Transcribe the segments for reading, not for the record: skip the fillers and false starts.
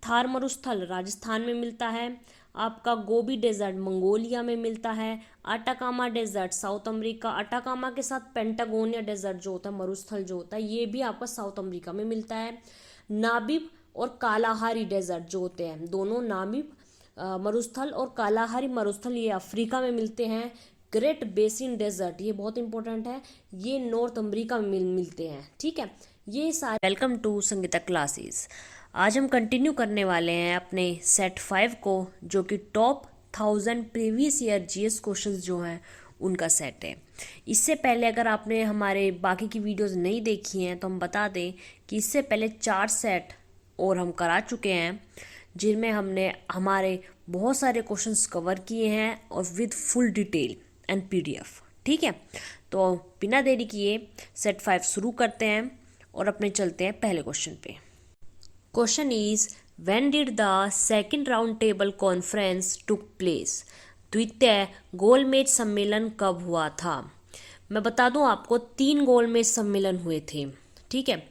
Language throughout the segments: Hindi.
थार मरुस्थल राजस्थान में मिलता है। आपका गोबी डेजर्ट मंगोलिया में मिलता है। Atacama desert South America, Atacama के साथ पेंटागोनिया डेजर्ट जो होता है मरुस्थल जो होता है ये भी आपका साउथ अमेरिका में मिलता है। नामिब और कालाहारी डेजर्ट जो होते हैं दोनों, नामिब मरुस्थल और कालाहारी मरुस्थल ये अफ्रीका में मिलते हैं। ग्रेट बेसिन डेजर्ट ये बहुत इंपॉर्टेंट है, ये नॉर्थ अमेरिका में मिलते हैं। ठीक है, ये सारे। Welcome to Sangeeta classes. आज हम कंटिन्यू करने वाले हैं अपने सेट 5 को, जो कि top 1000 previous year GS questions जो हैं उनका सेट है। इससे पहले अगर आपने हमारे बाकी की वीडियोस नहीं देखी हैं तो हम बता दें कि इससे पहले 4 सेट और हम करा चुके हैं, जिनमें हमने हमारे बहुत सारे क्वेश्चंस कवर किए हैं और with full detail and PDF. ठीक है, तो बिना देरी किए सेट 5 शुरू करते हैं और अपने चलते हैं पहले क्वेश्चन पे। Question is when did the second round table conference took place? द्वितीय गोलमेज सम्मेलन कब हुआ था? मैं बता दूं आपको 3 गोलमेज सम्मेलन हुए थे। ठीक है,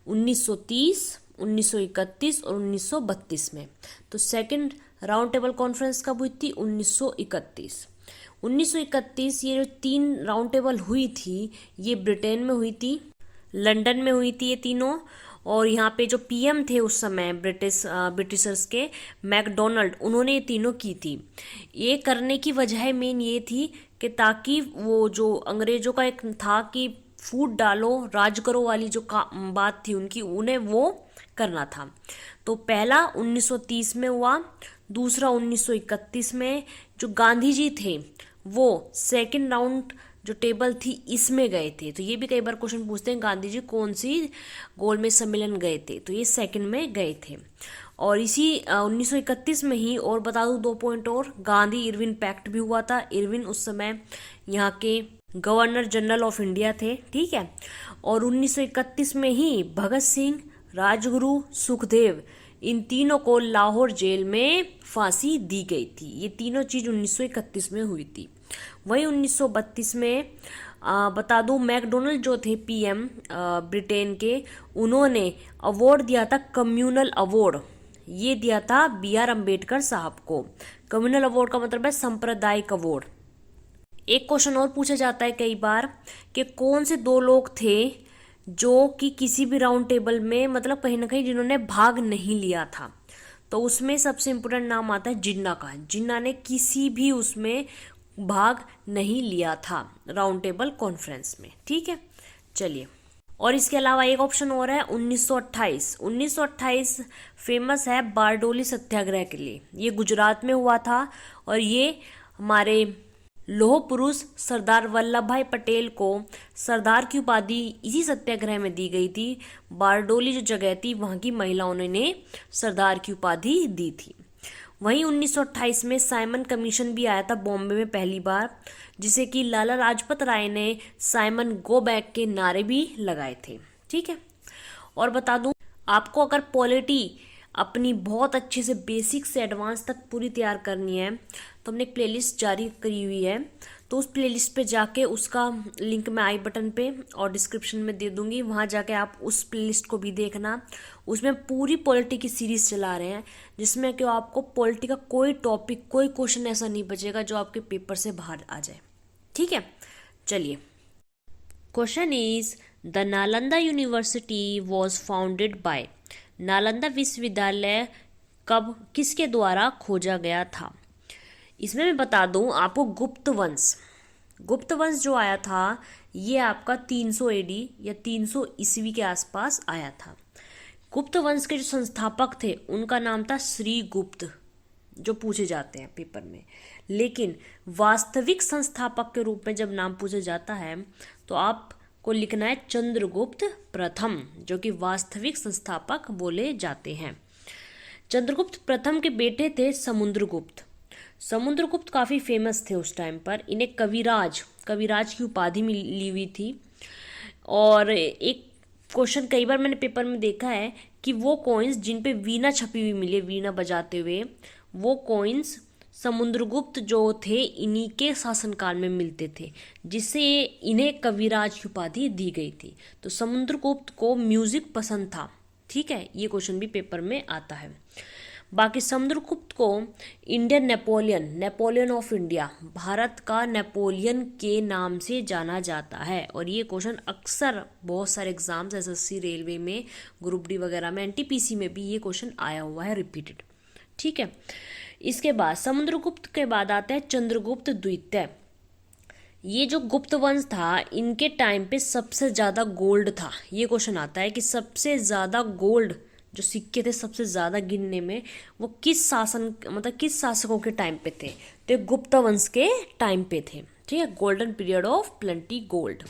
1930, 1931 और 1932 में। तो सेकंड राउंड टेबल कॉन्फ्रेंस कब हुई थी? 1931। 1931 ये जो 3 राउंड टेबल हुई थी ये ब्रिटेन में हुई थी, लंदन में हुई थी ये तीनों। और यहाँ पे जो पीएम थे उस समय ब्रिटिशर्स के, मैकडोनल्ड, उन्होंने ये तीनों की थी। ये करने की वजह मेन ये थी कि ताकि वो जो अंग्रेजों का एक था कि फूट डालो राज करो वाली जो बात थी उनकी, उन्हें वो करना था। तो पहला 1930 में हुआ, दूसरा 1931 में। जो गांधी जी थे वो सेकंड राउंड जो टेबल थी इसमें गए थे। तो ये भी कई बार क्वेश्चन पूछते हैं गांधी जी कौन सी गोलमेज सम्मेलन गए थे, तो ये सेकंड में गए थे। और इसी 1931 में ही, और बता दूं 2 पॉइंट और, गांधी इरविन पैक्ट भी हुआ था। इरविन उस समय यहाँ के गवर्नर जनरल ऑफ इंडिया थे। ठीक है, और 1931 में ही भगत सिंह, राजगुरु, सुखदेव, इन तीनों को लाहौर जेल में फांसी दी गई थी। ये तीनों चीज 1931 में हुई थी। वही 1932 में बता दूं मैकडोनल्ड जो थे पीएम ब्रिटेन के, उन्होंने अवार्ड दिया था कम्युनल अवार्ड। ये दिया था BR अम्बेडकर साहब को। कम्युनल अवार्ड का मतलब है सांप्रदायिक अवार्ड। एक क्वेश्चन और पूछा जाता है कई बार कि कौन से 2 लोग थे जो कि किसी भी राउंड टेबल में, मतलब कहीं ना कहीं जिन्होंने भाग नहीं लिया था। तो उसमें सबसे इंपोर्टेंट नाम आता है जिन्ना का। जिन्ना ने किसी भी उसमें भाग नहीं लिया था राउंड टेबल कॉन्फ्रेंस में। ठीक है, चलिए। और इसके अलावा एक ऑप्शन और है 1928। 1928 फेमस है बारडोली सत्याग्रह के लिए। ये गुजरात में हुआ था और ये हमारे लौह पुरुष सरदार वल्लभ भाई पटेल को सरदार की उपाधि इसी सत्याग्रह में दी गई थी। बारडोली जो जगह थी वहां की महिलाओं ने सरदार की उपाधि दी थी। वहीं 1928 में साइमन कमीशन भी आया था बॉम्बे में पहली बार, जिसे कि लाला लाजपत राय ने साइमन गो बैक के नारे भी लगाए थे। ठीक है, और बता दूं आपको, अगर पॉलिटी अपनी बहुत अच्छे से बेसिक से एडवांस तक पूरी तैयार करनी है तो हमने एक प्लेलिस्ट जारी करी हुई है। तो उस प्लेलिस्ट पे जाके, उसका लिंक मैं आई बटन पे और डिस्क्रिप्शन में दे दूंगी, वहाँ जाके आप उस प्लेलिस्ट को भी देखना। उसमें पूरी पॉलिटी की सीरीज चला रहे हैं, जिसमें कि आपको पॉलिटी का कोई टॉपिक, कोई क्वेश्चन ऐसा नहीं बचेगा जो आपके पेपर से बाहर आ जाए। ठीक है, चलिए। Question is the Nalanda university was founded by. Nalanda विश्वविद्यालय कब, किसके द्वारा खोजा गया था? इसमें मैं बता दूं आपको, गुप्त वंश जो आया था ये आपका 300 AD या 300 ईस्वी के आसपास आया था। गुप्त वंश के जो संस्थापक थे उनका नाम था श्री गुप्त, जो पूछे जाते हैं पेपर में। लेकिन वास्तविक संस्थापक के रूप में जब नाम पूछा जाता है तो आपको लिखना है चंद्रगुप्त प्रथम, जो कि वास्तविक संस्थापक बोले जाते हैं। चंद्रगुप्त प्रथम के बेटे थे समुद्रगुप्त। समुद्रगुप्त काफ़ी फेमस थे उस टाइम पर। इन्हें कविराज की उपाधि मिली हुई थी। और एक क्वेश्चन कई बार मैंने पेपर में देखा है कि वो कॉइन्स जिन पे वीणा छपी हुई मिले, वीणा बजाते हुए, वो कॉइन्स समुद्रगुप्त जो थे इन्हीं के शासनकाल में मिलते थे, जिससे इन्हें कविराज की उपाधि दी गई थी। तो समुद्रगुप्त को म्यूजिक पसंद था। ठीक है, ये क्वेश्चन भी पेपर में आता है। बाकी समुद्रगुप्त को Indian Napoleon of India, Bharat का नेपोलियन के नाम से जाना जाता है। और ये क्वेश्चन अक्सर बहुत सारे एग्जाम्स एसएससी, रेलवे में, ग्रुप डी वगैरह में, एनटीपीसी में भी ये क्वेश्चन आया हुआ है रिपीटेड। ठीक है, इसके बाद समुद्रगुप्त के बाद आता है चंद्रगुप्त द्वितीय। ये जो गुप्त वंश था, इनके टाइम पे सबसे ज़्यादा गोल्ड था। ये क्वेश्चन आता है कि सबसे ज़्यादा गोल्ड जो सिक्के थे सबसे ज़्यादा गिनने में, वो किस शासकों के टाइम पे थे? तो गुप्त वंश के टाइम पे थे। ठीक है, golden period of plenty gold.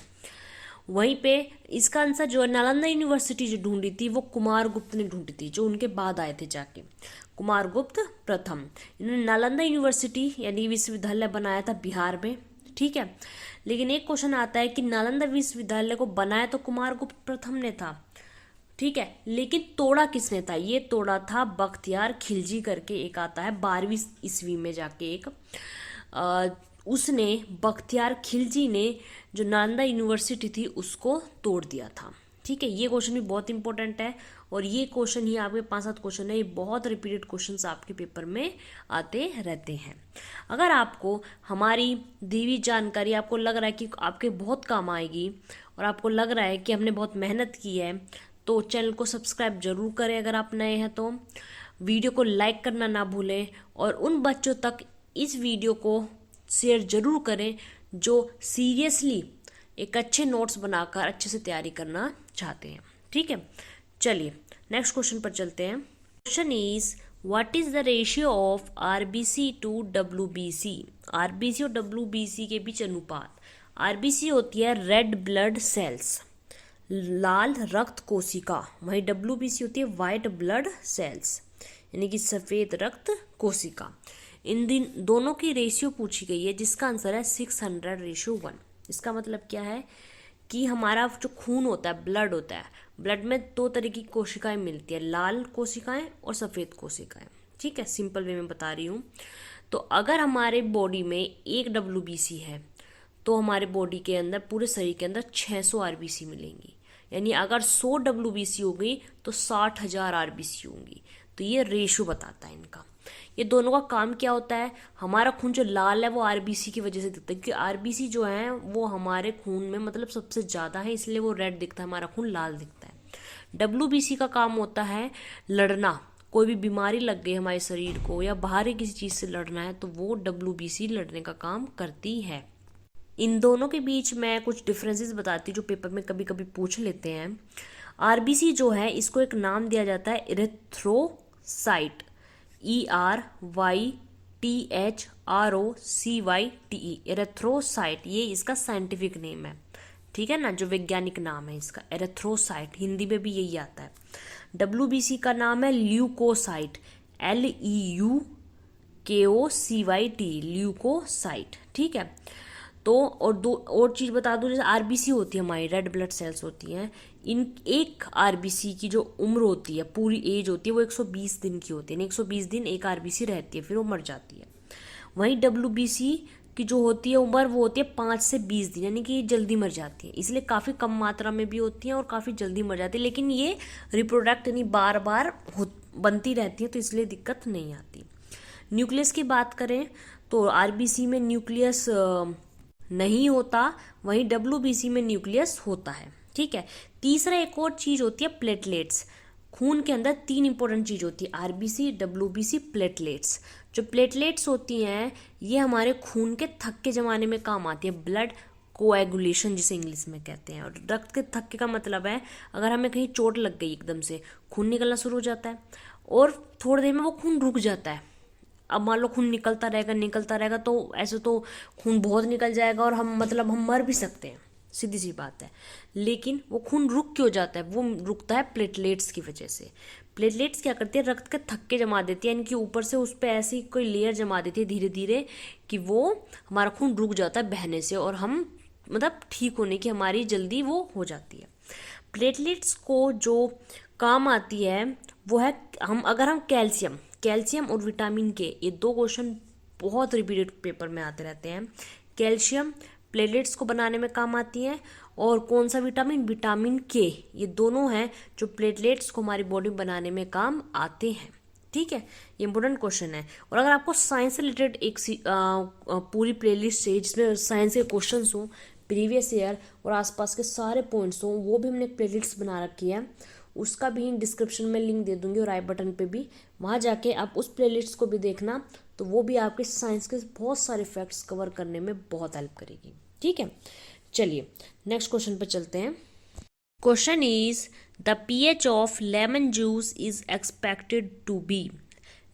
वहीं पे इसका आंसर जो नालंदा यूनिवर्सिटी जो ढूंढी थी वो कुमारगुप्त ने ढूंढी थी, जो उनके बाद आए थे जाके, कुमारगुप्त प्रथम। इन्होंने नालंदा यूनिवर्सिटी यानी विश्वविद्यालय बनाया था बिहार में। ठीक है, लेकिन एक क्वेश्चन आता है कि नालंदा विश्वविद्यालय को बनाया तो कुमारगुप्त प्रथम ने था। ठीक है, लेकिन तोड़ा किसने था? ये तोड़ा था बख्तियार खिलजी करके एक आता है 12वीं ईस्वी में जाके एक उसने बख्तियार खिलजी ने जो नालंदा यूनिवर्सिटी थी उसको तोड़ दिया था। ठीक है, ये क्वेश्चन भी बहुत इंपॉर्टेंट है और ये क्वेश्चन ही आपके 5-7 क्वेश्चन है, ये बहुत रिपीटेड क्वेश्चंस आपके पेपर में आते रहते हैं। अगर आपको हमारी दी हुई जानकारी आपको लग रहा है कि आपके बहुत काम आएगी और आपको लग रहा है कि हमने बहुत मेहनत की है, तो चैनल को सब्सक्राइब जरूर करें। अगर आप नए हैं तो वीडियो को लाइक करना ना भूलें और उन बच्चों तक इस वीडियो को शेयर जरूर करें जो सीरियसली एक अच्छे नोट्स बनाकर अच्छे से तैयारी करना चाहते हैं। ठीक है, चलिए नेक्स्ट क्वेश्चन पर चलते हैं। Question is what is the ratio of RBC to WBC? RBC और डब्ल्यूबीसी के बीच अनुपात। आरबीसी होती है रेड ब्लड सेल्स, लाल रक्त कोशिका, वहीं डब्ल्यूबीसी होती है वाइट ब्लड सेल्स यानी कि सफेद रक्त कोशिका। इन दोनों की रेशियो पूछी गई है जिसका आंसर है 600:1। इसका मतलब क्या है कि हमारा जो खून होता है, ब्लड होता है, ब्लड में 2 तरह की कोशिकाएं मिलती है, लाल कोशिकाएं और सफ़ेद कोशिकाएं। ठीक है, सिंपल वे में बता रही हूँ। तो अगर हमारे बॉडी में 1 डब्ल्यूबीसी है तो हमारे बॉडी के अंदर, पूरे शरीर के अंदर 600 आरबीसी मिलेंगी। यानी अगर 100 डब्ल्यूबीसी हो गई तो 60,000 आरबीसी होंगी। तो ये रेशो बताता है इनका। ये दोनों का काम क्या होता है? हमारा खून जो लाल है वो आरबीसी की वजह से दिखता है, क्योंकि आरबीसी जो है वो हमारे खून में मतलब सबसे ज़्यादा है, इसलिए वो रेड दिखता है, हमारा खून लाल दिखता है। डब्ल्यूबीसी का काम होता है लड़ना, कोई भी बीमारी लग गई हमारे शरीर को या बाहरी किसी चीज़ से लड़ना है तो वो डब्ल्यूबीसी लड़ने का काम करती है। इन दोनों के बीच मैं कुछ डिफरेंसेस बताती हूँ जो पेपर में कभी कभी पूछ लेते हैं। आरबीसी जो है इसको एक नाम दिया जाता है इरेथ्रोसाइट, ERYTHROCYTE, एरेथ्रोसाइट, ये इसका साइंटिफिक नेम है। ठीक है ना, जो वैज्ञानिक नाम है इसका एरेथ्रोसाइट, हिंदी में भी यही आता है। डब्ल्यूबीसी का नाम है ल्यूकोसाइट, LEUKOCYT, ल्यूकोसाइट। ठीक है, तो और दो और चीज़ बता दूं, जैसे आरबीसी होती है हमारी रेड ब्लड सेल्स होती हैं, इन एक आरबीसी की जो उम्र होती है, पूरी एज होती है वो 120 दिन की होती है। 120 दिन एक आरबीसी रहती है, फिर वो मर जाती है। वहीं डब्ल्यूबीसी की जो होती है उम्र वो होती है 5 से 20 दिन, यानी कि ये जल्दी मर जाती है, इसलिए काफ़ी कम मात्रा में भी होती हैं और काफ़ी जल्दी मर जाती है। लेकिन ये रिप्रोडक्ट यानी बार बार बनती रहती है, तो इसलिए दिक्कत नहीं आती। न्यूक्लियस की बात करें तो आरबीसी में न्यूक्लियस नहीं होता, वहीं डब्ल्यूबीसी में न्यूक्लियस होता है। ठीक है, तीसरा एक और चीज़ होती है प्लेटलेट्स। खून के अंदर 3 इंपॉर्टेंट चीज़ होती है, आरबीसी, डब्ल्यूबीसी, प्लेटलेट्स। जो प्लेटलेट्स होती हैं ये हमारे खून के थक्के जमाने में काम आती है, ब्लड कोएगुलेशन जिसे इंग्लिश में कहते हैं। और रक्त के थक्के का मतलब है अगर हमें कहीं चोट लग गई एकदम से खून निकलना शुरू हो जाता है और थोड़ी देर में वो खून रुक जाता है। अब मान लो खून निकलता रहेगा तो ऐसे तो खून बहुत निकल जाएगा और हम मर भी सकते हैं, सीधी सी बात है। लेकिन वो खून रुक क्यों जाता है? वो रुकता है प्लेटलेट्स की वजह से। प्लेटलेट्स क्या करती है? रक्त के थक्के जमा देती है, इनके ऊपर से उस पर ऐसी कोई लेयर जमा देती है धीरे धीरे कि वो हमारा खून रुक जाता है बहने से और हम ठीक होने की हमारी जल्दी वो हो जाती है। प्लेटलेट्स को जो काम आती है वो है अगर हम कैल्शियम और विटामिन के, ये 2 क्वेश्चन बहुत रिपीटेड पेपर में आते रहते हैं। कैल्शियम प्लेटलेट्स को बनाने में काम आती है और कौन सा विटामिन, विटामिन के। ये दोनों हैं जो प्लेटलेट्स को हमारी बॉडी में बनाने में काम आते हैं। ठीक है, ये इंपॉर्टेंट क्वेश्चन है। और अगर आपको साइंस से रिलेटेड एक पूरी प्लेलिस्ट है जिसमें साइंस के क्वेश्चंस हों, प्रीवियस ईयर और आसपास के सारे पॉइंट्स हों, वो भी हमने एक प्लेलिस्ट बना रखी है, उसका भी डिस्क्रिप्शन में लिंक दे दूंगी और आई बटन पे भी, वहाँ जाके आप उस प्लेलिस्ट को भी देखना, तो वो भी आपके साइंस के बहुत सारे फैक्ट्स कवर करने में बहुत हेल्प करेगी। ठीक है, चलिए नेक्स्ट क्वेश्चन पे चलते हैं। Question is the pH of lemon juice is expected to be.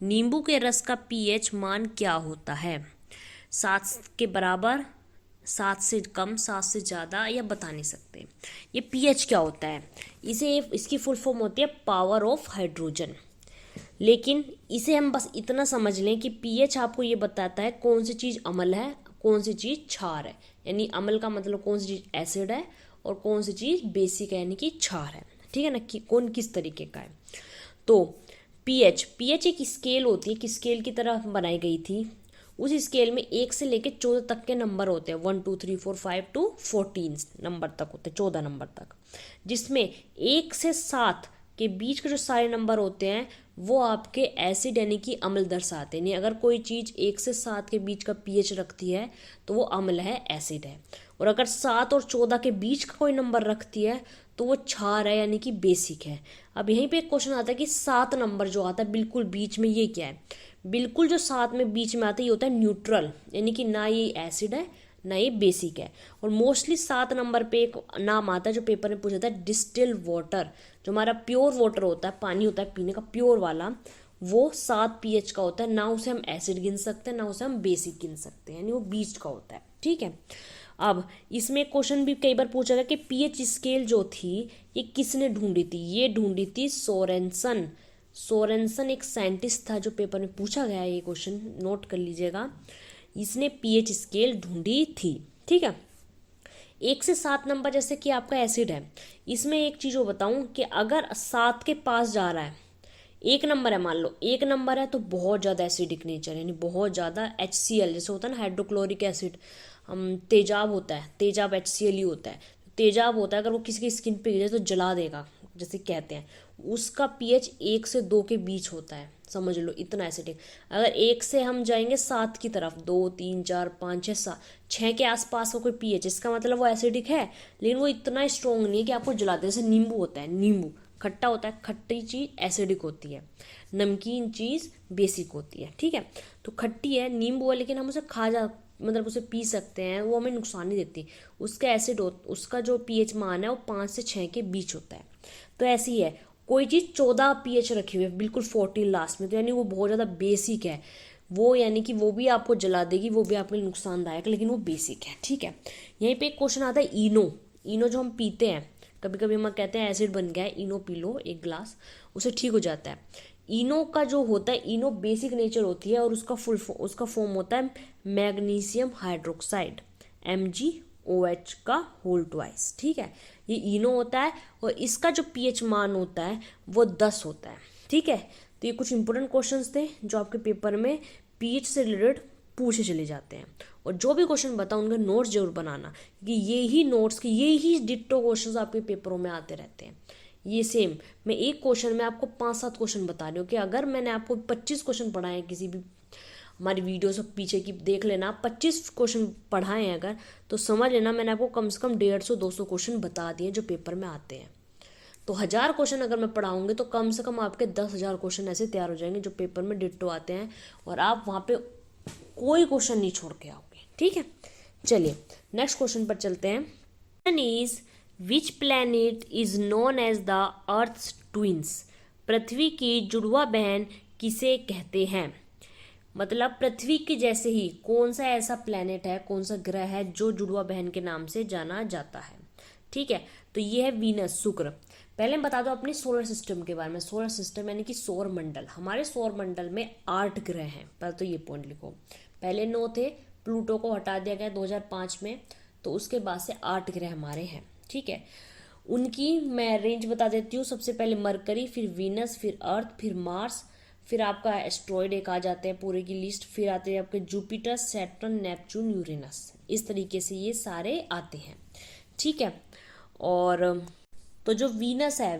नींबू के रस का pH मान क्या होता है? 7 के बराबर, 7 से कम, 7 से ज़्यादा, या बता नहीं सकते। ये pH क्या होता है? इसकी फुल फॉर्म होती है पावर ऑफ हाइड्रोजन। लेकिन इसे हम बस इतना समझ लें कि pH आपको ये बताता है कौन सी चीज़ अम्ल है, कौन सी चीज़ क्षार है। यानी अम्ल का मतलब कौन सी चीज़ एसिड है और कौन सी चीज़ बेसिक है यानी कि क्षार है। ठीक है ना, कि कौन किस तरीके का है। तो pH एक स्केल होती है, कि स्केल की तरह बनाई गई थी। उस स्केल में 1 से लेकर 14 तक के नंबर होते हैं, 1 2 3 4 5 to 14 नंबर तक होते हैं, 14 नंबर तक, जिसमें 1 से 7 के बीच के जो सारे नंबर होते हैं वो आपके एसिड यानी कि अम्ल दर्शाते हैं। यानी अगर कोई चीज़ 1 से 7 के बीच का pH रखती है तो वो अम्ल है, एसिड है। और अगर 7 और 14 के बीच का कोई नंबर रखती है तो वो क्षार है यानी कि बेसिक है। अब यहीं पे एक क्वेश्चन आता है कि 7 नंबर जो आता है बिल्कुल बीच में, ये क्या है? बिल्कुल जो 7 में बीच में आता है ये होता है न्यूट्रल, यानी कि ना ये एसिड है ना ये बेसिक है। और मोस्टली 7 नंबर पे एक नाम आता है जो पेपर में पूछा था, डिस्टिल वाटर। जो हमारा प्योर वाटर होता है, पानी होता है पीने का प्योर वाला, वो 7 pH का होता है। ना उसे हम एसिड गिन सकते हैं ना उसे हम बेसिक गिन सकते हैं, यानी वो बीच का होता है। ठीक है, अब इसमें क्वेश्चन भी कई बार पूछा गया कि pH स्केल जो थी ये किसने ढूंढी थी? ये ढूंढी थी सोरेनसन। सोरेनसन एक साइंटिस्ट था जो पेपर में पूछा गया है, ये क्वेश्चन नोट कर लीजिएगा। इसने pH स्केल ढूंढी थी। ठीक है, 1 से 7 नंबर जैसे कि आपका एसिड है, इसमें एक चीज़ वो बताऊं कि अगर 7 के पास जा रहा है, 1 नंबर है, मान लो 1 नंबर है, तो बहुत ज़्यादा एसिडिक नेचर यानी बहुत ज़्यादा HCl, जैसे होता है ना हाइड्रोक्लोरिक एसिड, तेजाब होता है, तेजाब HCl ही होता है। तेजाब होता है, अगर वो किसी की स्किन पे गिर जाए तो जला देगा, जैसे कहते हैं। उसका pH 1 से 2 के बीच होता है, समझ लो इतना एसिडिक। अगर 1 से हम जाएंगे 7 की तरफ, 2 3 4 5 6 7 6 के आसपास का कोई pH, इसका मतलब वो एसिडिक है, लेकिन वो इतना स्ट्रॉन्ग नहीं है कि आपको जला दे। जैसे नींबू होता है, नींबू खट्टा होता है, खट्टी चीज़ एसिडिक होती है, नमकीन चीज़ बेसिक होती है। ठीक है, तो खट्टी है, नींबू है, लेकिन हम उसे मतलब उसे पी सकते हैं, वो हमें नुकसान नहीं देती। उसका उसका जो pH मान है वो 5 से 6 के बीच होता है। तो ऐसी ही है, कोई चीज़ 14 pH रखी हुई है, बिल्कुल 14 लास्ट में, तो यानी वो बहुत ज़्यादा बेसिक है। वो यानी कि वो भी आपको जला देगी, वो भी आपके लिए नुकसानदायक, लेकिन वो बेसिक है। ठीक है, यहीं पे एक क्वेश्चन आता है इनो। इनो जो हम पीते हैं, कभी कभी हम कहते हैं एसिड बन गया है, इनो पी लो 1 गिलास, उसे ठीक हो जाता है। इनो का जो होता है, इनो बेसिक नेचर होती है और उसका फॉर्म होता है मैग्नीशियम हाइड्रोक्साइड, MgOH का होल ट्वाइस। ठीक है, ये इनो होता है और इसका जो pH मान होता है वो 10 होता है। ठीक है, तो ये कुछ इंपॉर्टेंट क्वेश्चंस थे जो आपके पेपर में pH से रिलेटेड पूछे चले जाते हैं। और जो भी क्वेश्चन बताऊँ उनका नोट्स जरूर बनाना, क्योंकि यही नोट्स की यही डिट्टो क्वेश्चंस आपके पेपरों में आते रहते हैं। ये सेम, मैं एक क्वेश्चन में आपको 5-7 क्वेश्चन बता रही हूँ कि अगर मैंने आपको 25 क्वेश्चन पढ़ाए हैं, किसी भी हमारी वीडियो से पीछे की देख लेना, 25 क्वेश्चन पढ़ाए हैं अगर, तो समझ लेना मैंने आपको कम से कम 150-200 क्वेश्चन बता दिए जो पेपर में आते हैं। तो 1000 क्वेश्चन अगर मैं पढ़ाऊंगी तो कम से कम आपके 10,000 क्वेश्चन ऐसे तैयार हो जाएंगे जो पेपर में डिट्टो आते हैं, और आप वहाँ पे कोई क्वेश्चन नहीं छोड़ के आओगे। ठीक है, चलिए नेक्स्ट क्वेश्चन पर चलते हैं। Question is which planet is known as the earth twins. पृथ्वी की जुड़वा बहन किसे कहते हैं? मतलब पृथ्वी के जैसे ही कौन सा ऐसा प्लैनेट है, कौन सा ग्रह है जो जुड़वा बहन के नाम से जाना जाता है? ठीक है, तो ये है वीनस, शुक्र। पहले मैं बता दो अपने सोलर सिस्टम के बारे में। सोलर सिस्टम यानी कि सौर मंडल, हमारे सौर मंडल में 8 ग्रह हैं। पहले तो ये पॉइंट लिखो, पहले 9 थे, प्लूटो को हटा दिया गया 2005 में, तो उसके बाद से 8 ग्रह हमारे हैं। ठीक है, उनकी मैं रेंज बता देती हूँ। सबसे पहले मरकरी, फिर वीनस, फिर अर्थ, फिर मार्स, फिर आपका एस्ट्रॉयड एक आ जाते हैं पूरे की लिस्ट, फिर आते हैं आपके जुपिटर, सैटर्न, नेपच्यून, यूरेनस। इस तरीके से ये सारे आते हैं। ठीक है। और तो जो वीनस है,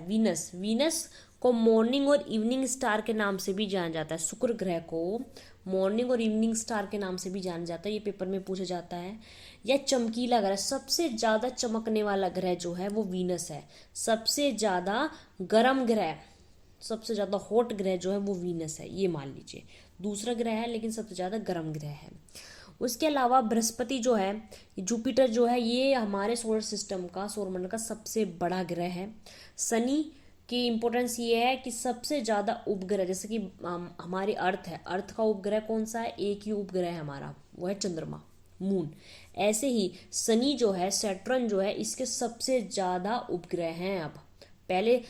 वीनस को मॉर्निंग और इवनिंग स्टार के नाम से भी जाना जाता है। शुक्र ग्रह को मॉर्निंग और इवनिंग स्टार के नाम से भी जाना जाता है, ये पेपर में पूछा जाता है। या चमकीला ग्रह, सबसे ज़्यादा चमकने वाला ग्रह जो है वो वीनस है। सबसे ज़्यादा गर्म ग्रह, सबसे ज़्यादा हॉट ग्रह जो है वो वीनस है, ये मान लीजिए। दूसरा ग्रह है लेकिन सबसे ज़्यादा गर्म ग्रह है। उसके अलावा बृहस्पति जो है, जुपिटर जो है, ये हमारे सोलर सिस्टम का, सौरमंडल का सबसे बड़ा ग्रह है। शनि की इम्पोर्टेंस ये है कि सबसे ज़्यादा उपग्रह, जैसे कि हमारी अर्थ है, अर्थ का उपग्रह कौन सा है? एक ही उपग्रह है हमारा, वो है चंद्रमा, मून। ऐसे ही शनि जो है, सैटर्न जो है, इसके सबसे ज़्यादा उपग्रह हैं। अब पहले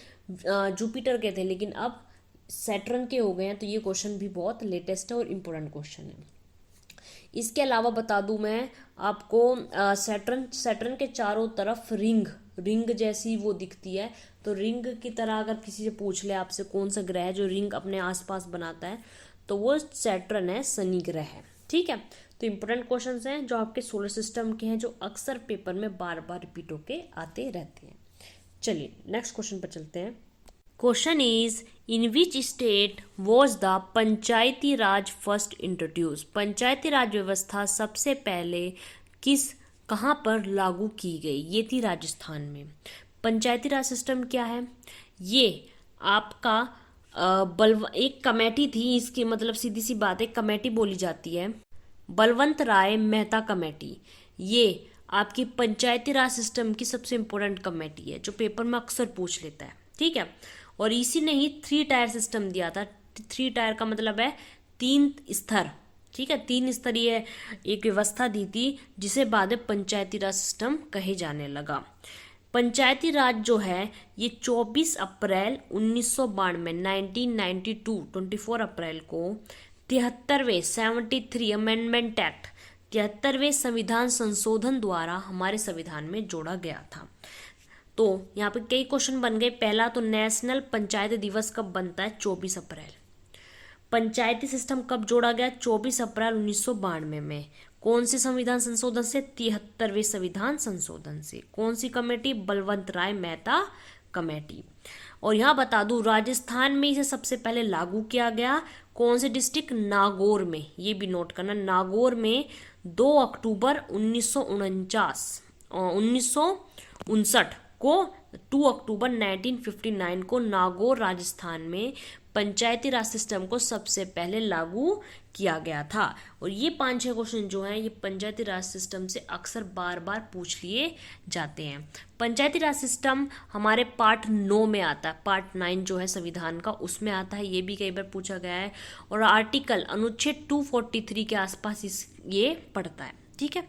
जुपिटर के थे लेकिन अब सैटर्न के हो गए हैं। तो ये क्वेश्चन भी बहुत लेटेस्ट है और इम्पोर्टेंट क्वेश्चन है। इसके अलावा बता दूं मैं आपको, सैटर्न के चारों तरफ रिंग जैसी वो दिखती है। तो रिंग की तरह अगर किसी से पूछ ले आपसे कौन सा ग्रह है जो रिंग अपने आसपास बनाता है, तो वो सैटर्न है, शनि ग्रह है। ठीक है, तो इंपॉर्टेंट क्वेश्चंस हैं जो आपके सोलर सिस्टम के हैं, जो अक्सर पेपर में बार बार रिपीट होके आते रहते हैं। चलिए नेक्स्ट क्वेश्चन पर चलते हैं। Question is, in which state was the panchayati raj first introduce? Panchayati raj व्यवस्था सबसे पहले कहाँ पर लागू की गई? ये थी राजस्थान में। पंचायती राज सिस्टम क्या है? ये आपका एक कमेटी थी, इसकी मतलब सीधी सी बात है, कमेटी बोली जाती है, बलवंत राय मेहता कमेटी। ये आपकी पंचायती राज सिस्टम की सबसे इंपॉर्टेंट कमेटी है जो पेपर में अक्सर पूछ लेता है। ठीक है, और इसी ने ही 3 टायर सिस्टम दिया था। 3 टायर का मतलब है 3 स्तर। ठीक है, 3 स्तरीय एक व्यवस्था दी थी जिसे बाद में पंचायती राज सिस्टम कहे जाने लगा। पंचायती राज जो है ये 24 अप्रैल 1992 1992 24 अप्रैल को 73वें 73 अमेंडमेंट एक्ट 73वें संविधान संशोधन द्वारा हमारे संविधान में जोड़ा गया था। तो यहाँ पे कई क्वेश्चन बन गए। पहला तो नेशनल पंचायत दिवस कब बनता है? 24 अप्रैल। पंचायती सिस्टम कब जोड़ा गया? 24 अप्रैल 1992 में। कौन से संविधान संशोधन से? 73वें संविधान संशोधन से। कौन सी कमेटी? बलवंत राय मेहता कमेटी। और यहाँ बता दूं, राजस्थान में इसे सबसे पहले लागू किया गया। कौन से डिस्ट्रिक्ट? नागौर में। ये भी नोट करना, नागौर में 2 अक्टूबर 1959 को 2 अक्टूबर 1959 को नागौर राजस्थान में पंचायती राज सिस्टम को सबसे पहले लागू किया गया था। और ये 5-6 क्वेश्चन जो हैं ये पंचायती राज सिस्टम से अक्सर बार बार पूछ लिए जाते हैं। पंचायती राज सिस्टम हमारे पार्ट 9 में आता है। पार्ट 9 जो है संविधान का, उसमें आता है। ये भी कई बार पूछा गया है। और आर्टिकल अनुच्छेद 243 के आसपास ये पड़ता है। ठीक है,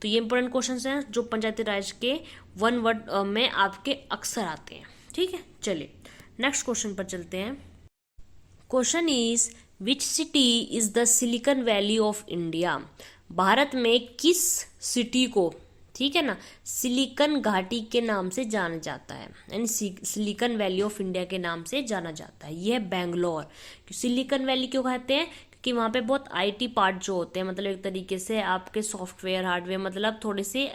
तो ये इंपॉर्टेंट क्वेश्चंस हैं जो पंचायती राज के 1 वर्ड में आपके अक्सर आते हैं। ठीक है, चलिए नेक्स्ट क्वेश्चन पर चलते हैं। Question is, which city is the silicon valley of India? Bharat में किस सिटी को, ठीक है ना, सिलिकॉन घाटी के नाम से जाना जाता है, यानी सिलिकॉन वैली ऑफ इंडिया के नाम से जाना जाता है? यह है बेंगलोर। सिलिकॉन वैली क्यों कहते हैं? कि वहाँ पे बहुत आईटी पार्ट जो होते हैं, मतलब एक तरीके से आपके सॉफ्टवेयर हार्डवेयर, मतलब थोड़े से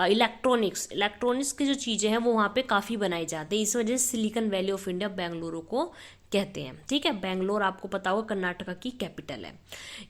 इलेक्ट्रॉनिक्स की जो चीज़ें हैं वो वहाँ पे काफ़ी बनाई जाती है। इस वजह से silicon valley of India Bengaluru को कहते हैं। ठीक है, बेंगलोर आपको पता होगा कर्नाटका की कैपिटल है।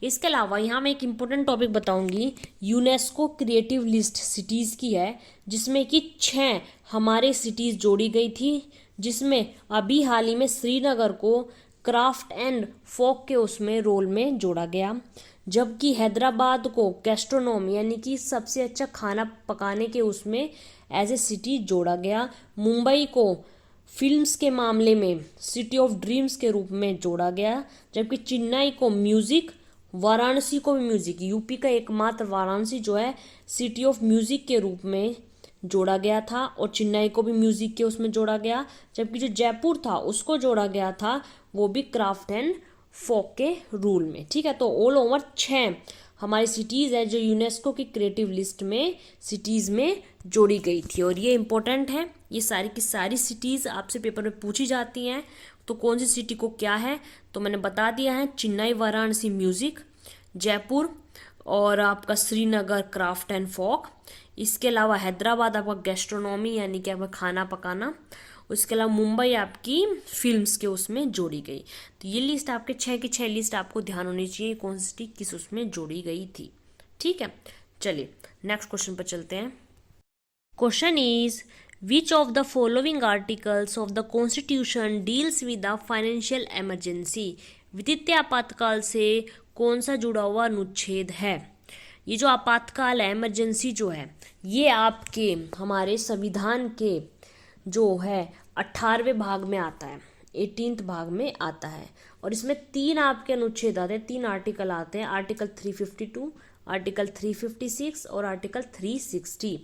इसके अलावा यहाँ मैं एक इम्पोर्टेंट टॉपिक बताऊंगी, यूनेस्को क्रिएटिव लिस्ट सिटीज़ की है, जिसमें कि 6 हमारे सिटीज़ जोड़ी गई थी, जिसमें अभी हाल ही में श्रीनगर को क्राफ्ट एंड फोक के उसमें रोल में जोड़ा गया, जबकि हैदराबाद को गैस्ट्रोनॉमी यानी कि सबसे अच्छा खाना पकाने के उसमें एज ए सिटी जोड़ा गया। मुंबई को फिल्म्स के मामले में सिटी ऑफ ड्रीम्स के रूप में जोड़ा गया, जबकि चेन्नई को म्यूजिक, वाराणसी को भी म्यूजिक, यूपी का एकमात्र वाराणसी जो है सिटी ऑफ म्यूजिक के रूप में जोड़ा गया था, और चेन्नई को भी म्यूजिक के उसमें जोड़ा गया, जबकि जो जयपुर था उसको जोड़ा गया था वो भी क्राफ्ट एंड फोक के रूल में। ठीक है, तो ऑल ओवर 6 हमारी सिटीज़ है जो यूनेस्को की क्रिएटिव लिस्ट में सिटीज़ में जोड़ी गई थी, और ये इंपॉर्टेंट है। ये सारी की सारी सिटीज़ आपसे पेपर में पूछी जाती हैं। तो कौन सी सिटी को क्या है तो मैंने बता दिया है, चेन्नई वाराणसी म्यूजिक, जयपुर और आपका श्रीनगर क्राफ्ट एंड फोक। इसके अलावा हैदराबाद आपका गैस्ट्रोनॉमी यानी कि आपका खाना पकाना, उसके अलावा मुंबई आपकी फिल्म्स के उसमें जोड़ी गई। तो ये लिस्ट आपके 6 की 6 लिस्ट आपको ध्यान होनी चाहिए कौन सी सिटी किस उसमें जोड़ी गई थी। ठीक है, चलिए नेक्स्ट क्वेश्चन पर चलते हैं। Question is which of the following articles of the constitution deals with the financial emergency. वित्तीय आपातकाल से कौन सा जुड़ा हुआ अनुच्छेद है। ये जो आपातकाल है, इमरजेंसी जो है, ये आपके हमारे संविधान के जो है 18वें भाग में आता है, 18th भाग में आता है। और इसमें 3 आपके अनुच्छेद आते हैं, 3 आर्टिकल आते हैं, आर्टिकल 352, आर्टिकल 356 और आर्टिकल 360,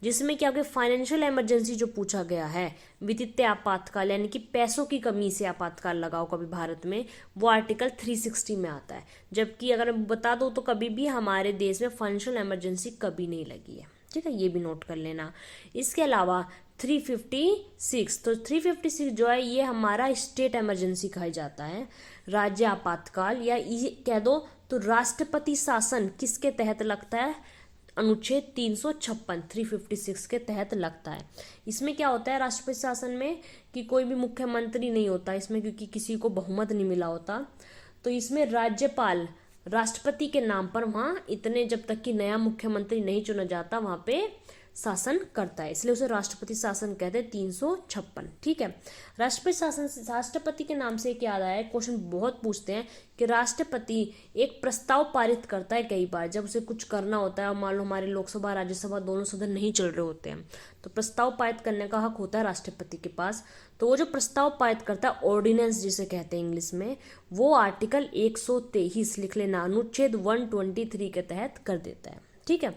जिसमें कि आपके फाइनेंशियल इमरजेंसी जो पूछा गया है, वित्तीय आपातकाल यानी कि पैसों की कमी से आपातकाल लगाओ कभी भारत में, वो आर्टिकल 360 में आता है। जबकि अगर मैं बता दूं तो कभी भी हमारे देश में फाइनेंशियल इमरजेंसी कभी नहीं लगी है। ठीक है, ये भी नोट कर लेना। इसके अलावा 356, तो 356 जो है ये हमारा स्टेट इमरजेंसी कहा जाता है, राज्य आपातकाल, या कह दो तो राष्ट्रपति शासन किसके तहत लगता है, अनुच्छेद 356 356 के तहत लगता है। इसमें क्या होता है राष्ट्रपति शासन में कि कोई भी मुख्यमंत्री नहीं होता इसमें, क्योंकि किसी को बहुमत नहीं मिला होता। तो इसमें राज्यपाल राष्ट्रपति के नाम पर वहाँ इतने जब तक कि नया मुख्यमंत्री नहीं चुना जाता वहाँ पे शासन करता है, इसलिए उसे राष्ट्रपति शासन कहते हैं 356। ठीक है, राष्ट्रपति शासन, राष्ट्रपति के नाम से एक याद आया है, क्वेश्चन बहुत पूछते हैं कि राष्ट्रपति एक प्रस्ताव पारित करता है कई बार जब उसे कुछ करना होता है, और मान लो हमारे लोकसभा राज्यसभा दोनों सदन नहीं चल रहे होते हैं, तो प्रस्ताव पारित करने का हक होता है राष्ट्रपति के पास। तो वो जो प्रस्ताव पारित करता है, ऑर्डिनेंस जिसे कहते हैं इंग्लिश में, वो आर्टिकल 123 लिख लेना, अनुच्छेद 123 के तहत कर देता है। ठीक है,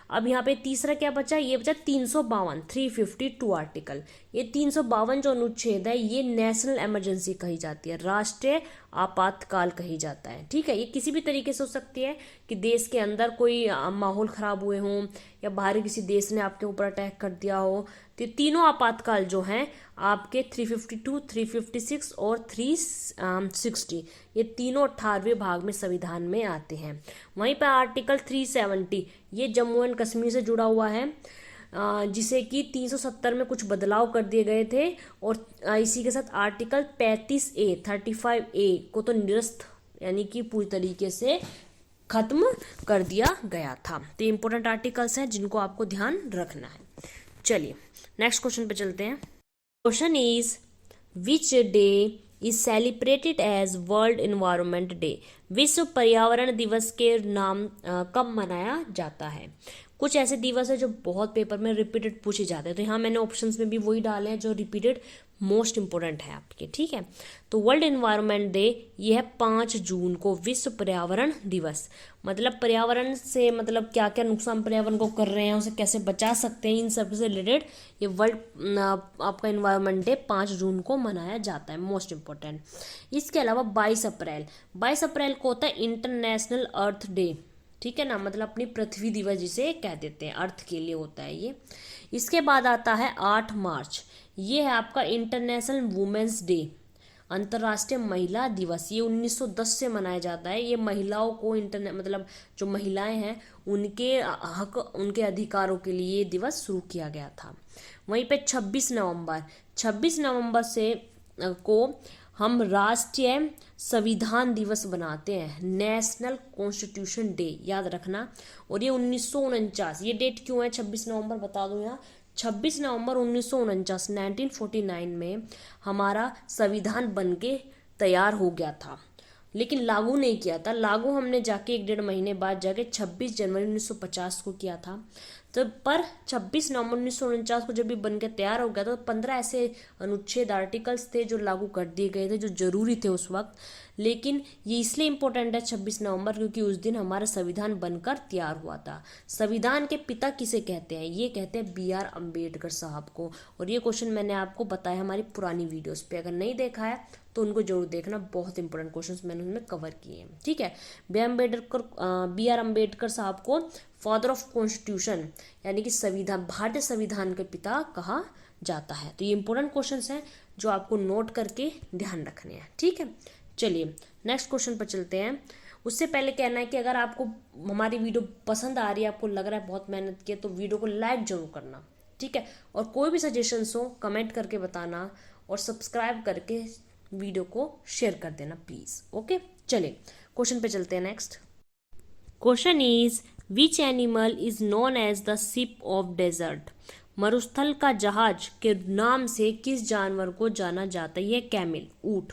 अब यहाँ पे तीसरा क्या बचा, ये बचा 352 352 आर्टिकल। ये 352 जो अनुच्छेद है ये नेशनल इमरजेंसी कही जाती है, राष्ट्रीय आपातकाल कही जाता है। ठीक है, ये किसी भी तरीके से हो सकती है कि देश के अंदर कोई माहौल खराब हुए हों या बाहरी किसी देश ने आपके ऊपर अटैक कर दिया हो। तो तीनों आपातकाल जो हैं आपके 352 356 और 360, ये तीनों 18वें भाग में संविधान में आते हैं। वहीं पर आर्टिकल 370 ये जम्मू एंड कश्मीर से जुड़ा हुआ है, जिसे कि 370 में कुछ बदलाव कर दिए गए थे, और इसी के साथ आर्टिकल 35A 35A को तो निरस्त यानी कि पूरी तरीके से खत्म कर दिया गया था। तो इंपॉर्टेंट आर्टिकल्स हैं जिनको आपको ध्यान रखना है। चलिए नेक्स्ट क्वेश्चन पे चलते हैं। Question is which day is celebrated as world environment day. विश्व पर्यावरण दिवस के नाम कब मनाया जाता है। कुछ ऐसे दिवस है जो बहुत पेपर में रिपीटेड पूछे जाते हैं, तो यहाँ मैंने ऑप्शंस में भी वही डाले हैं जो रिपीटेड मोस्ट इंपोर्टेंट है आपके। ठीक है, तो वर्ल्ड एनवायरनमेंट डे ये है 5 जून को, विश्व पर्यावरण दिवस। मतलब पर्यावरण से मतलब क्या क्या नुकसान पर्यावरण को कर रहे हैं, उसे कैसे बचा सकते हैं, इन सब से रिलेटेड ये वर्ल्ड आपका एनवायरनमेंट डे 5 जून को मनाया जाता है, मोस्ट इंपॉर्टेंट। इसके अलावा 22 अप्रैल को होता है इंटरनेशनल अर्थ डे। ठीक है ना, मतलब अपनी पृथ्वी दिवस जिसे कह देते हैं, अर्थ के लिए होता है ये। इसके बाद आता है 8 मार्च, ये है आपका इंटरनेशनल वुमेन्स डे, अंतर्राष्ट्रीय महिला दिवस। ये 1910 से मनाया जाता है। ये महिलाओं को मतलब जो महिलाएं हैं उनके हक, उनके अधिकारों के लिए ये दिवस शुरू किया गया था। वहीं पे 26 नवंबर से को हम राष्ट्रीय संविधान दिवस बनाते हैं, नेशनल कॉन्स्टिट्यूशन डे, याद रखना। और ये 1949, ये डेट क्यों है 26 नवंबर बता दूं यहाँ। 26 नवंबर 1949 1949 में हमारा संविधान बनके तैयार हो गया था, लेकिन लागू नहीं किया था। लागू हमने जाके 1-1.5 महीने बाद जाके 26 जनवरी 1950 को किया था। तो पर 26 नवंबर 1949 को जब भी बन के तैयार हो गया तो 15 ऐसे अनुच्छेद आर्टिकल्स थे जो लागू कर दिए गए थे, जो जरूरी थे उस वक्त। लेकिन ये इसलिए इम्पोर्टेंट है 26 नवंबर क्योंकि उस दिन हमारा संविधान बनकर तैयार हुआ था। संविधान के पिता किसे कहते हैं, ये कहते हैं BR अम्बेडकर साहब को। और ये क्वेश्चन मैंने आपको बताया हमारी पुरानी वीडियोस पे, अगर नहीं देखा है तो उनको जरूर देखना, बहुत इंपॉर्टेंट क्वेश्चंस मैंने उनमें कवर किए हैं। ठीक है, BR अम्बेडकर साहब को फादर ऑफ कॉन्स्टिट्यूशन यानी कि संविधान, भारतीय संविधान के पिता कहा जाता है। तो ये इंपॉर्टेंट क्वेश्चंस हैं जो आपको नोट करके ध्यान रखने हैं। ठीक है, चलिए नेक्स्ट क्वेश्चन पर चलते हैं। उससे पहले कहना है कि अगर आपको हमारी वीडियो पसंद आ रही है, आपको लग रहा है बहुत मेहनत की है, तो वीडियो को लाइक जरूर करना, ठीक है। और कोई भी सजेशंस हो कमेंट करके बताना, और सब्सक्राइब करके वीडियो को शेयर कर देना प्लीज़। ओके, चलिए क्वेश्चन पे चलते हैं। Next question is which animal is known as the ship of desert. मरुस्थल का जहाज के नाम से किस जानवर को जाना जाता है? ये कैमिल, ऊँट।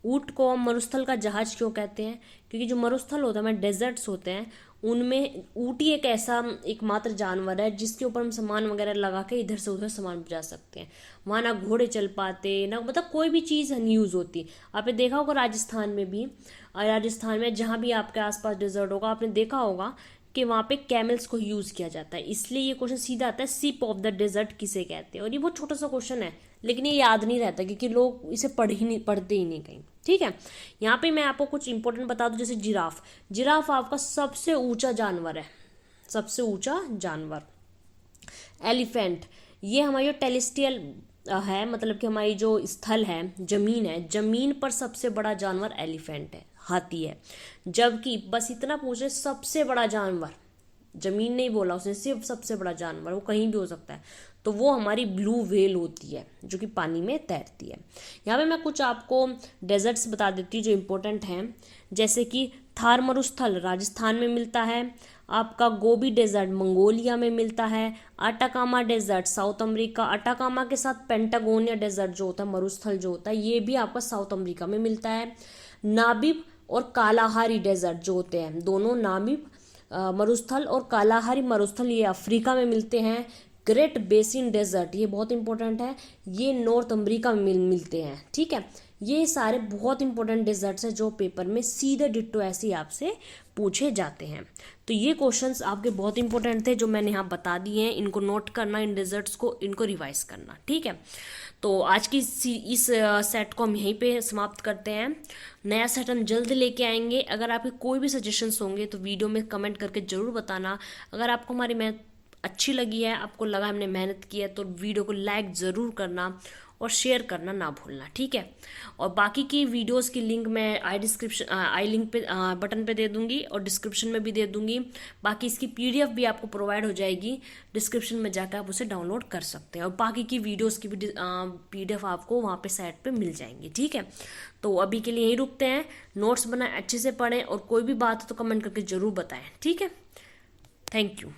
ऊँट को हम मरुस्थल का जहाज क्यों कहते हैं? क्योंकि जो मरुस्थल होता है, डेजर्ट्स होते हैं, उनमें ऊँट ही एक ऐसा एकमात्र जानवर है जिसके ऊपर हम सामान वगैरह लगा के इधर से उधर सामान पहुंचा सकते हैं। वहाँ ना घोड़े चल पाते, ना मतलब कोई भी चीज़ नहीं यूज़ होती। आपने देखा होगा राजस्थान में भी, राजस्थान में जहाँ भी आपके आसपास डेजर्ट होगा, आपने देखा होगा कि वहाँ पे कैमल्स को यूज़ किया जाता है। इसलिए ये क्वेश्चन सीधा आता है, शिप ऑफ द डेजर्ट किसे कहते हैं। और ये बहुत छोटा सा क्वेश्चन है, लेकिन ये याद नहीं रहता क्योंकि लोग इसे पढ़ते ही नहीं कहीं, ठीक है। यहाँ पे मैं आपको कुछ इंपॉर्टेंट बता दूं, जैसे जिराफ। जिराफ आपका सबसे ऊंचा जानवर है, सबसे ऊंचा जानवर। एलिफेंट, ये हमारी जो टेरेस्ट्रियल है, मतलब कि हमारी जो स्थल है, जमीन है, जमीन पर सबसे बड़ा जानवर एलिफेंट है, हाथी है। जबकि बस इतना पूछे, सबसे बड़ा जानवर, जमीन नहीं बोला उसने, सिर्फ सबसे बड़ा जानवर, वो कहीं भी हो सकता है, तो वो हमारी ब्लू व्हेल होती है जो कि पानी में तैरती है। यहाँ पे मैं कुछ आपको डेजर्ट्स बता देती हूँ जो इम्पोर्टेंट हैं, जैसे कि थार मरुस्थल राजस्थान में मिलता है, आपका गोबी डेजर्ट मंगोलिया में मिलता है, Atacama desert South America, Atacama के साथ पेंटागोनिया डेजर्ट जो होता है, मरुस्थल जो होता है, ये भी आपका साउथ अमेरिका में मिलता है। नामिब और कालाहारी डेजर्ट जो होते हैं, दोनों नामिब मरुस्थल और कालाहारी मरुस्थल ये अफ्रीका में मिलते हैं। ग्रेट बेसिन डेजर्ट, ये बहुत इंपॉर्टेंट है, ये नॉर्थ अमेरिका में मिलते हैं, ठीक है। ये सारे बहुत इंपॉर्टेंट डेजर्ट्स हैं जो पेपर में सीधे डिट्टो ऐसे ही आपसे पूछे जाते हैं। तो ये क्वेश्चंस आपके बहुत इंपॉर्टेंट थे जो मैंने यहाँ बता दिए हैं, इनको नोट करना, इन डेजर्ट्स को इनको रिवाइज करना, ठीक है। तो आज की इस सेट को हम यहीं पे समाप्त करते हैं। नया सेट हम जल्द लेके आएंगे। अगर आपके कोई भी सजेशंस होंगे तो वीडियो में कमेंट करके ज़रूर बताना। अगर आपको हमारी मेहनत अच्छी लगी है, आपको लगा हमने मेहनत की है, तो वीडियो को लाइक ज़रूर करना और शेयर करना ना भूलना, ठीक है। और बाकी की वीडियोस की लिंक मैं आई लिंक पे बटन पे दे दूंगी और डिस्क्रिप्शन में भी दे दूंगी। बाकी इसकी पीडीएफ भी आपको प्रोवाइड हो जाएगी, डिस्क्रिप्शन में जाकर आप उसे डाउनलोड कर सकते हैं, और बाकी की वीडियोस की भी पीडीएफ आपको वहाँ पे साइट पे मिल जाएंगी, ठीक है। तो अभी के लिए यहीं रुकते हैं। नोट्स बनाए, अच्छे से पढ़ें, और कोई भी बात हो तो कमेंट करके ज़रूर बताएं, ठीक है। Thank you.